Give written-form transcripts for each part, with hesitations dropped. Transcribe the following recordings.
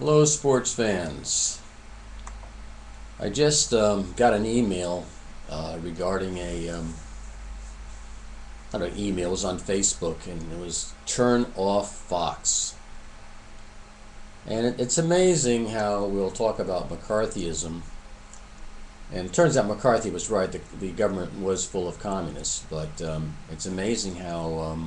Hello, sports fans. I just got an email regarding not an email, it was on Facebook, and it was turn off Fox. And it's amazing how we'll talk about McCarthyism. And it turns out McCarthy was right, the government was full of communists, but it's amazing how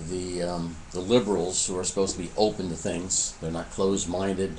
the liberals who are supposed to be open to things, they're not closed-minded,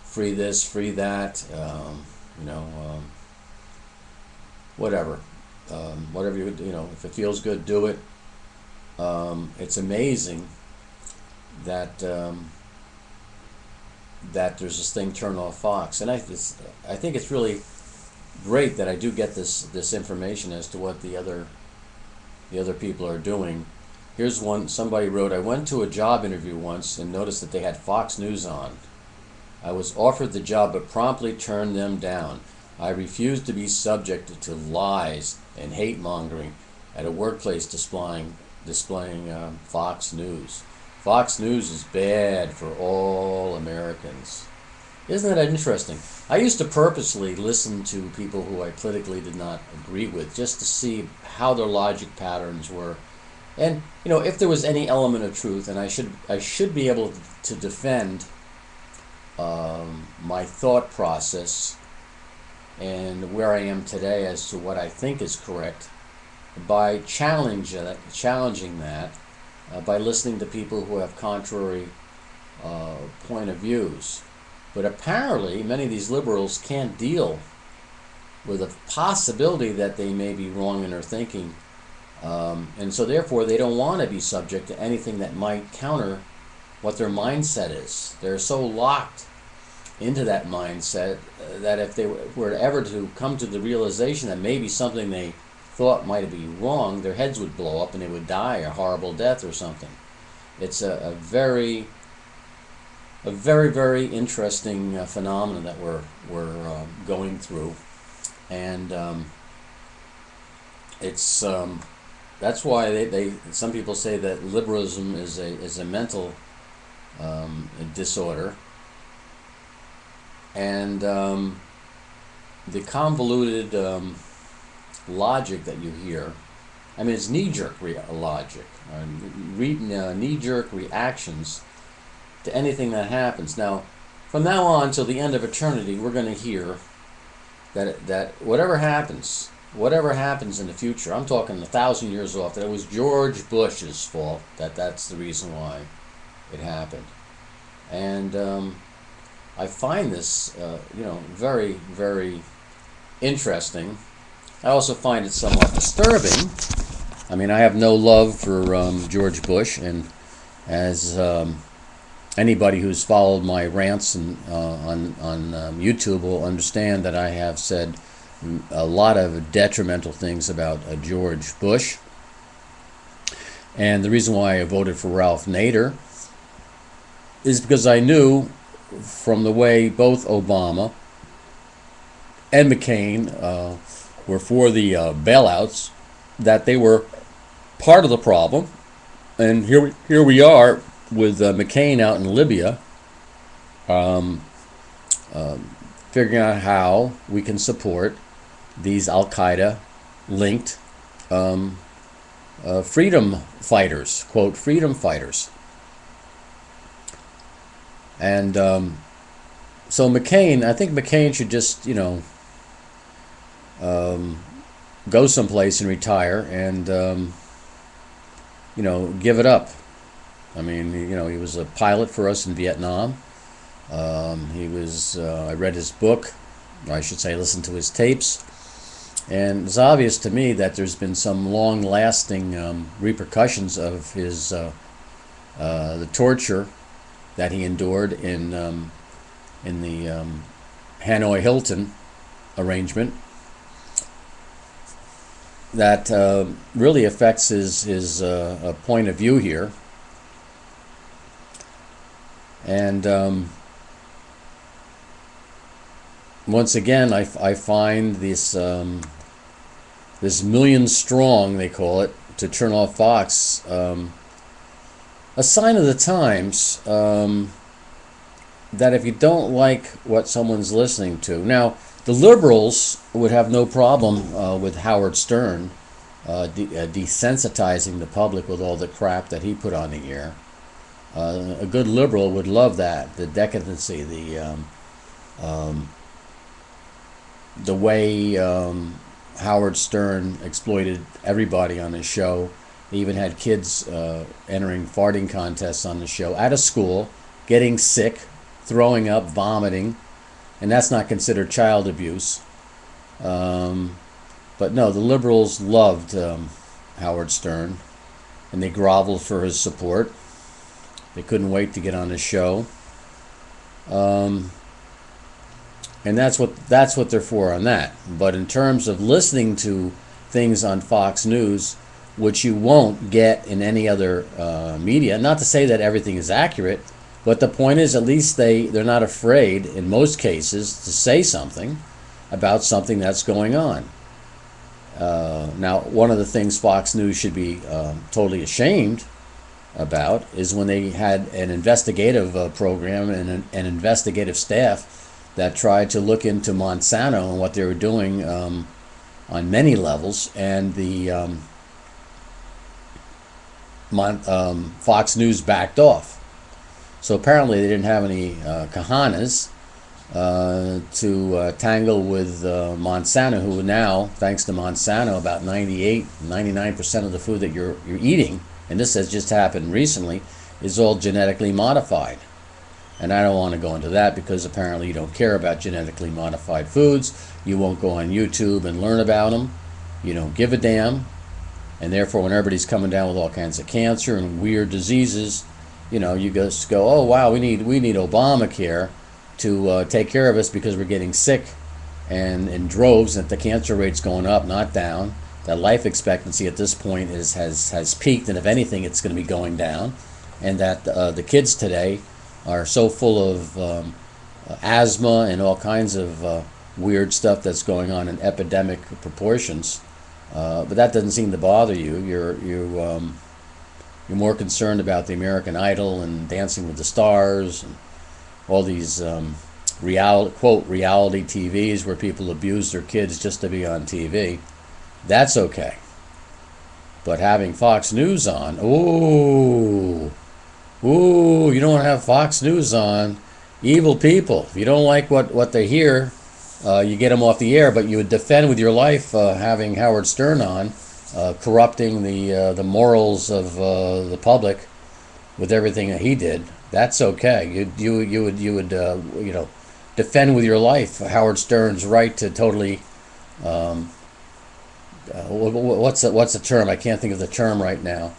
free this, free that, you know, whatever, whatever if it feels good, do it. It's amazing that that there's this thing, turn off Fox, and I think it's really great that I do get this information as to what the other people are doing. Here's one. Somebody wrote, I went to a job interview once and noticed that they had Fox News on. I was offered the job but promptly turned them down. I refused to be subjected to lies and hate-mongering at a workplace displaying Fox News. Fox News is bad for all Americans. Isn't that interesting? I used to purposely listen to people who I politically did not agree with just to see how their logic patterns were. And, if there was any element of truth, and I should be able to defend my thought process and where I am today as to what I think is correct by challenging that by listening to people who have contrary point of views. But apparently many of these liberals can't deal with the possibility that they may be wrong in their thinking, and so therefore they don't want to be subject to anything that might counter what their mindset is. They're so locked into that mindset that if they were ever to come to the realization that maybe something they thought might be wrong, their heads would blow up and they would die a horrible death or something. It's a very, very interesting phenomenon that we're going through, and it's that's why they some people say that liberalism is a mental disorder. And the convoluted logic that you hear, I mean, it's knee-jerk logic, knee-jerk reactions to anything that happens. Now, from now on till the end of eternity, we're going to hear that whatever happens in the future, I'm talking 1,000 years off, that it was George Bush's fault, that's the reason why it happened. And I find this, very, very interesting. I also find it somewhat disturbing. I mean, I have no love for George Bush, and as anybody who's followed my rants on YouTube will understand that I have said a lot of detrimental things about George Bush. And the reason why I voted for Ralph Nader is because I knew from the way both Obama and McCain were for the bailouts that they were part of the problem. And here we are with McCain out in Libya, figuring out how we can support these Al-Qaeda linked freedom fighters, quote, freedom fighters. And so McCain, I think McCain should just, go someplace and retire and, give it up. I mean, he was a pilot for us in Vietnam. He was, I read his book, or I should say listened to his tapes. And it's obvious to me that there's been some long-lasting repercussions of his the torture that he endured in the Hanoi Hilton arrangement that really affects his point of view here. And once again, I find this this million strong, they call it, to turn off Fox, a sign of the times that if you don't like what someone's listening to, now the liberals would have no problem with Howard Stern desensitizing the public with all the crap that he put on the air. A good liberal would love that, the decadency, the way Howard Stern exploited everybody on his show. He even had kids entering farting contests on the show at a school, getting sick, throwing up, vomiting, and that's not considered child abuse. But no, the liberals loved Howard Stern, and they groveled for his support. They couldn't wait to get on his show. And that's what they're for on that. But in terms of listening to things on Fox News, which you won't get in any other media, not to say that everything is accurate, but the point is at least they're not afraid in most cases to say something about something that's going on. Now, one of the things Fox News should be totally ashamed about is when they had an investigative program and an investigative staff that tried to look into Monsanto and what they were doing on many levels, and the Fox News backed off. So apparently they didn't have any cojones to tangle with Monsanto, who now, thanks to Monsanto, about 99% of the food that you're eating, and this has just happened recently, is all genetically modified. And I don't want to go into that because apparently you don't care about genetically modified foods. You won't go on YouTube and learn about them. You don't give a damn. And therefore, when everybody's coming down with all kinds of cancer and weird diseases, you just go, oh wow, we need Obamacare to take care of us because we're getting sick and in droves, that the cancer rate's going up, not down. That life expectancy at this point has peaked, and if anything, it's going to be going down. And that the kids today are so full of asthma and all kinds of weird stuff that's going on in epidemic proportions. But that doesn't seem to bother you. You're more concerned about the American Idol and Dancing with the Stars and all these reality TVs where people abuse their kids just to be on TV. That's okay. But having Fox News on, ooh, you don't want to have Fox News on. Evil people. If you don't like what they hear, you get them off the air, but you would defend with your life having Howard Stern on, corrupting the morals of the public with everything that he did. That's okay. You would defend with your life Howard Stern's right to totally what's the term? I can't think of the term right now,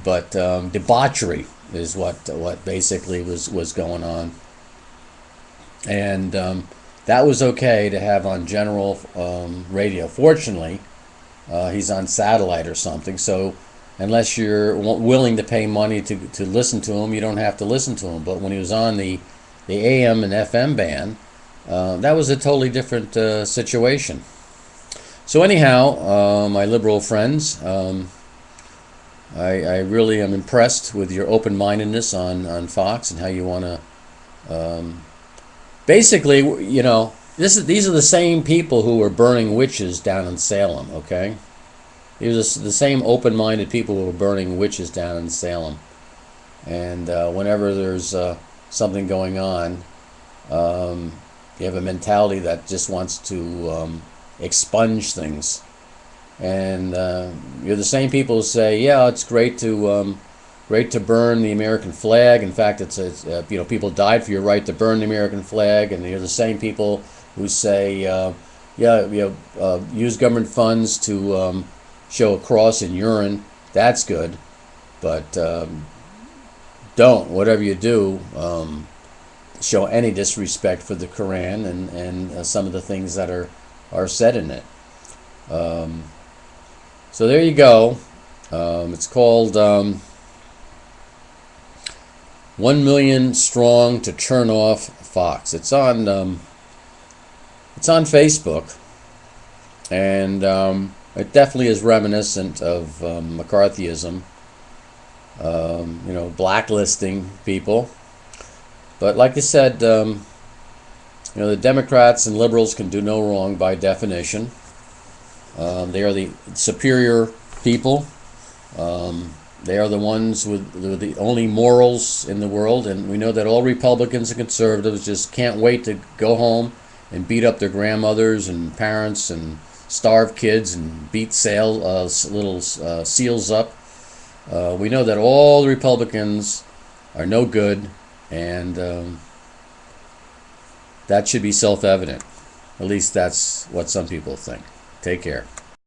but debauchery is what basically was going on, and that was okay to have on general radio. Fortunately, he's on satellite or something, so unless you're willing to pay money to listen to him, you don't have to listen to him. But when he was on the AM and FM band, that was a totally different situation. So anyhow, my liberal friends, I really am impressed with your open-mindedness on Fox and how you want to basically, these are the same people who were burning witches down in Salem, okay? These are the same open-minded people who were burning witches down in Salem. And whenever there's something going on, you have a mentality that just wants to expunge things. And you're the same people who say, yeah, it's great to burn the American flag. In fact, it's people died for your right to burn the American flag. And you're the same people who say, use government funds to show a cross in urine. That's good, but don't, whatever you do, show any disrespect for the Quran and some of the things that are said in it. So there you go. It's called 1 Million Strong to Turn Off Fox. It's on Facebook, and it definitely is reminiscent of McCarthyism. blacklisting people. But like I said, the Democrats and liberals can do no wrong by definition. They are the superior people. They are the ones with the only morals in the world, and we know that all Republicans and conservatives just can't wait to go home and beat up their grandmothers and parents and starve kids and beat little seals up. We know that all the Republicans are no good, and that should be self-evident. At least that's what some people think. Take care.